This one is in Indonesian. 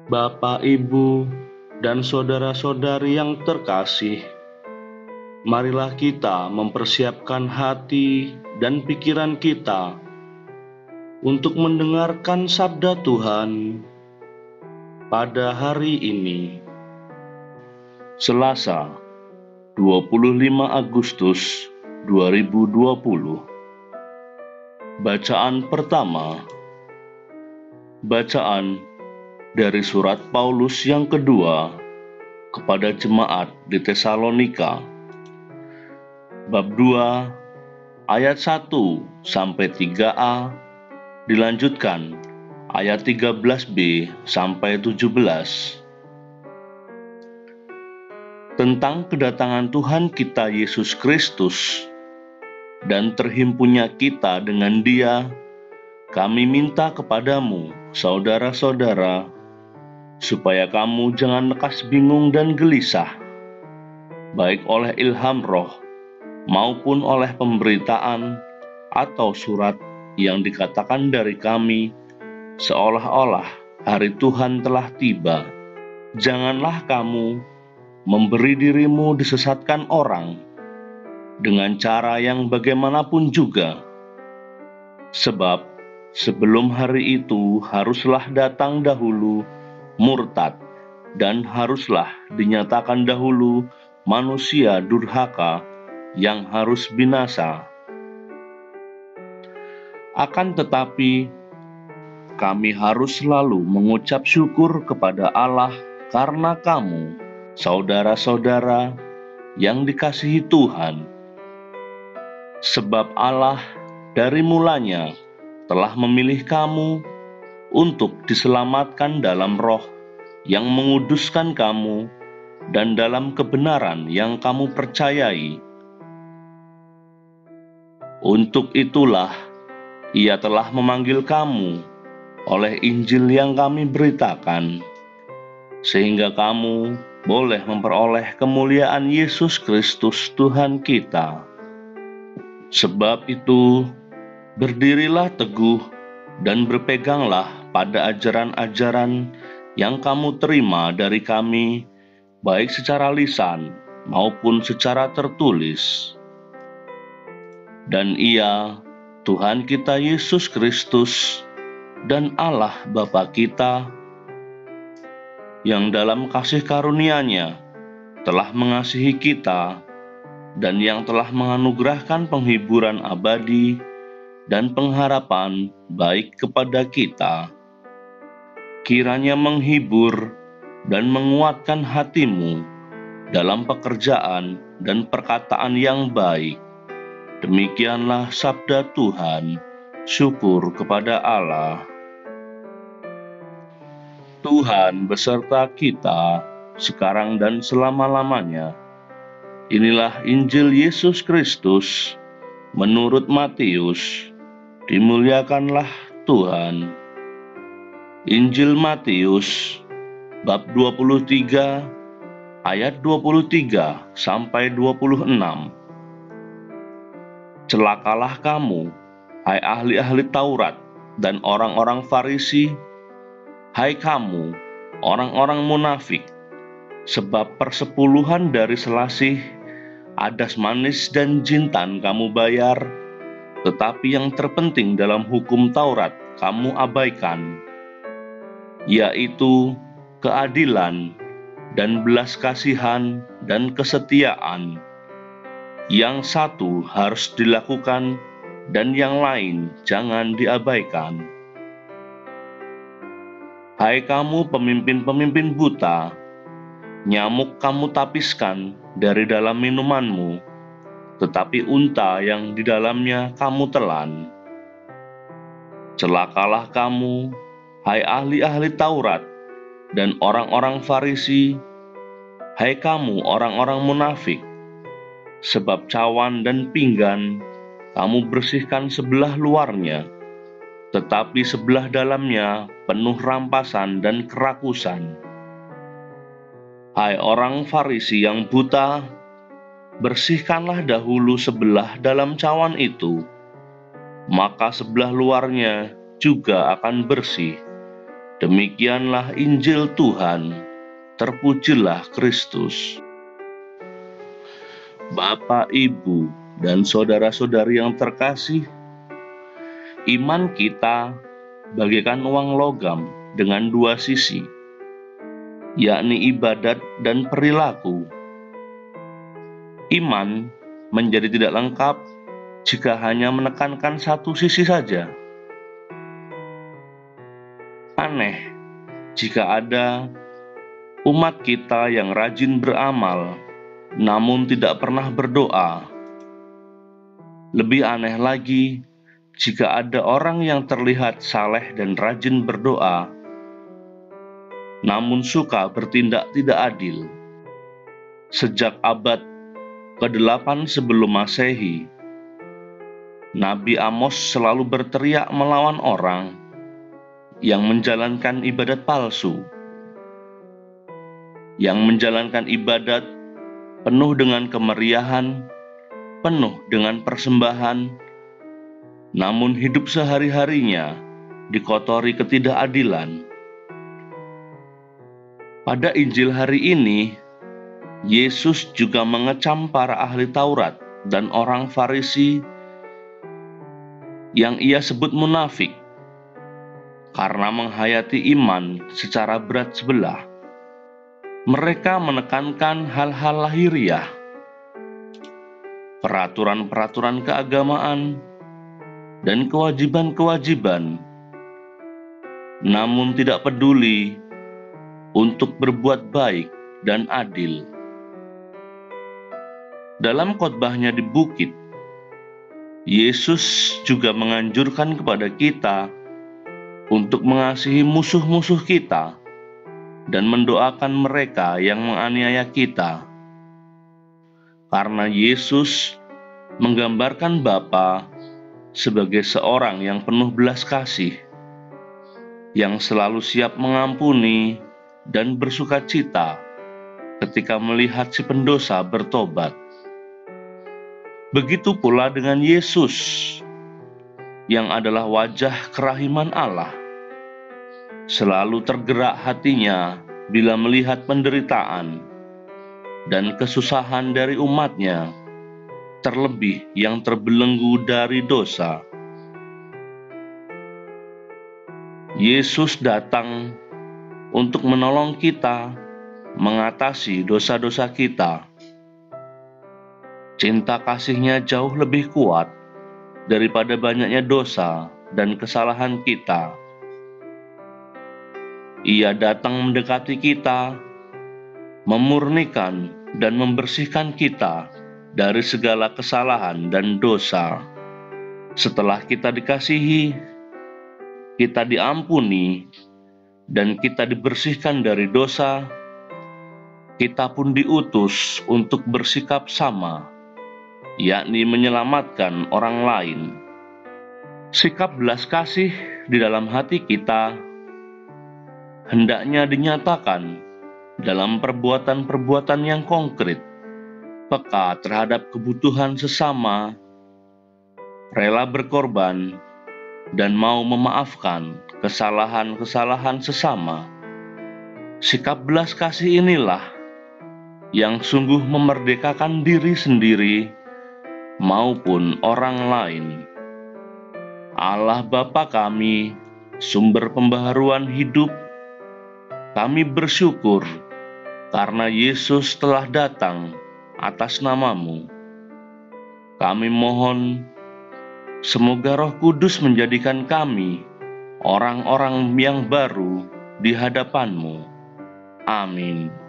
Bapak, Ibu, dan saudara-saudari yang terkasih, marilah kita mempersiapkan hati dan pikiran kita untuk mendengarkan sabda Tuhan pada hari ini, Selasa, 25 Agustus 2020. Bacaan pertama. Bacaan dari surat Paulus yang kedua kepada jemaat di Tesalonika, bab 2 ayat 1 sampai 3a, dilanjutkan ayat 13b sampai 17. Tentang kedatangan Tuhan kita Yesus Kristus dan terhimpunnya kita dengan Dia, kami minta kepadamu, saudara-saudara, supaya kamu jangan lekas bingung dan gelisah, baik oleh ilham roh maupun oleh pemberitaan atau surat yang dikatakan dari kami, seolah-olah hari Tuhan telah tiba. Janganlah kamu memberi dirimu disesatkan orang dengan cara yang bagaimanapun juga, sebab sebelum hari itu haruslah datang dahulu murtad, dan haruslah dinyatakan dahulu manusia durhaka yang harus binasa. Akan tetapi, kami harus selalu mengucap syukur kepada Allah karena kamu, saudara-saudara yang dikasihi Tuhan. Sebab Allah dari mulanya telah memilih kamu untuk diselamatkan dalam roh yang menguduskan kamu dan dalam kebenaran yang kamu percayai. Untuk itulah Ia telah memanggil kamu oleh Injil yang kami beritakan, sehingga kamu boleh memperoleh kemuliaan Yesus Kristus Tuhan kita. Sebab itu, berdirilah teguh dan berpeganglah pada ajaran-ajaran yang kamu terima dari kami, baik secara lisan maupun secara tertulis. Dan Ia, Tuhan kita Yesus Kristus, dan Allah Bapa kita, yang dalam kasih karunia-Nya telah mengasihi kita dan yang telah menganugerahkan penghiburan abadi dan pengharapan baik kepada kita, kiranya menghibur dan menguatkan hatimu dalam pekerjaan dan perkataan yang baik. Demikianlah sabda Tuhan. Syukur kepada Allah. Tuhan beserta kita sekarang dan selama-lamanya. Inilah Injil Yesus Kristus menurut Matius. Dimuliakanlah Tuhan. Injil Matius bab 23 ayat 23 sampai 26. Celakalah kamu, hai ahli-ahli Taurat dan orang-orang Farisi, hai kamu, orang-orang munafik, sebab persepuluhan dari selasih, adas manis dan jintan kamu bayar, tetapi yang terpenting dalam hukum Taurat kamu abaikan, yaitu keadilan dan belas kasihan dan kesetiaan. Yang satu harus dilakukan dan yang lain jangan diabaikan. Hai kamu pemimpin-pemimpin buta, nyamuk kamu tapiskan dari dalam minumanmu, tetapi unta yang di dalamnya kamu telan. Celakalah kamu, hai ahli-ahli Taurat dan orang-orang Farisi, hai kamu orang-orang munafik, sebab cawan dan pinggan kamu bersihkan sebelah luarnya, tetapi sebelah dalamnya penuh rampasan dan kerakusan. Hai orang Farisi yang buta, bersihkanlah dahulu sebelah dalam cawan itu, maka sebelah luarnya juga akan bersih. Demikianlah Injil Tuhan, terpujilah Kristus. Bapak, Ibu, dan saudara-saudari yang terkasih, iman kita bagaikan uang logam dengan dua sisi, yakni ibadat dan perilaku. Iman menjadi tidak lengkap jika hanya menekankan satu sisi saja. Aneh jika ada umat kita yang rajin beramal, namun tidak pernah berdoa. Lebih aneh lagi jika ada orang yang terlihat saleh dan rajin berdoa, namun suka bertindak tidak adil. Sejak abad ke-8 sebelum Masehi, Nabi Amos selalu berteriak melawan orang yang menjalankan ibadat palsu, yang menjalankan ibadat penuh dengan kemeriahan, penuh dengan persembahan, namun hidup sehari-harinya dikotori ketidakadilan. Pada Injil hari ini, Yesus juga mengecam para ahli Taurat dan orang Farisi yang ia sebut munafik karena menghayati iman secara berat sebelah. Mereka menekankan hal-hal lahiriah, peraturan-peraturan keagamaan, dan kewajiban-kewajiban, namun tidak peduli untuk berbuat baik dan adil. Dalam khotbahnya di bukit, Yesus juga menganjurkan kepada kita untuk mengasihi musuh-musuh kita dan mendoakan mereka yang menganiaya kita. Karena Yesus menggambarkan Bapa sebagai seorang yang penuh belas kasih, yang selalu siap mengampuni dan bersukacita ketika melihat si pendosa bertobat. Begitu pula dengan Yesus, yang adalah wajah kerahiman Allah. Selalu tergerak hatinya bila melihat penderitaan dan kesusahan dari umatnya, terlebih yang terbelenggu dari dosa. Yesus datang untuk menolong kita mengatasi dosa-dosa kita. Cinta kasih-Nya jauh lebih kuat daripada banyaknya dosa dan kesalahan kita. Ia datang mendekati kita, memurnikan dan membersihkan kita dari segala kesalahan dan dosa. Setelah kita dikasihi, kita diampuni, dan kita dibersihkan dari dosa, kita pun diutus untuk bersikap sama, yakni menyelamatkan orang lain. Sikap belas kasih di dalam hati kita hendaknya dinyatakan dalam perbuatan-perbuatan yang konkret, peka terhadap kebutuhan sesama, rela berkorban, dan mau memaafkan kesalahan-kesalahan sesama. Sikap belas kasih inilah yang sungguh memerdekakan diri sendiri maupun orang lain. Allah Bapa kami, sumber pembaharuan hidup, kami bersyukur karena Yesus telah datang atas nama-Mu. Kami mohon semoga Roh Kudus menjadikan kami orang-orang yang baru di hadapan-Mu. Amin.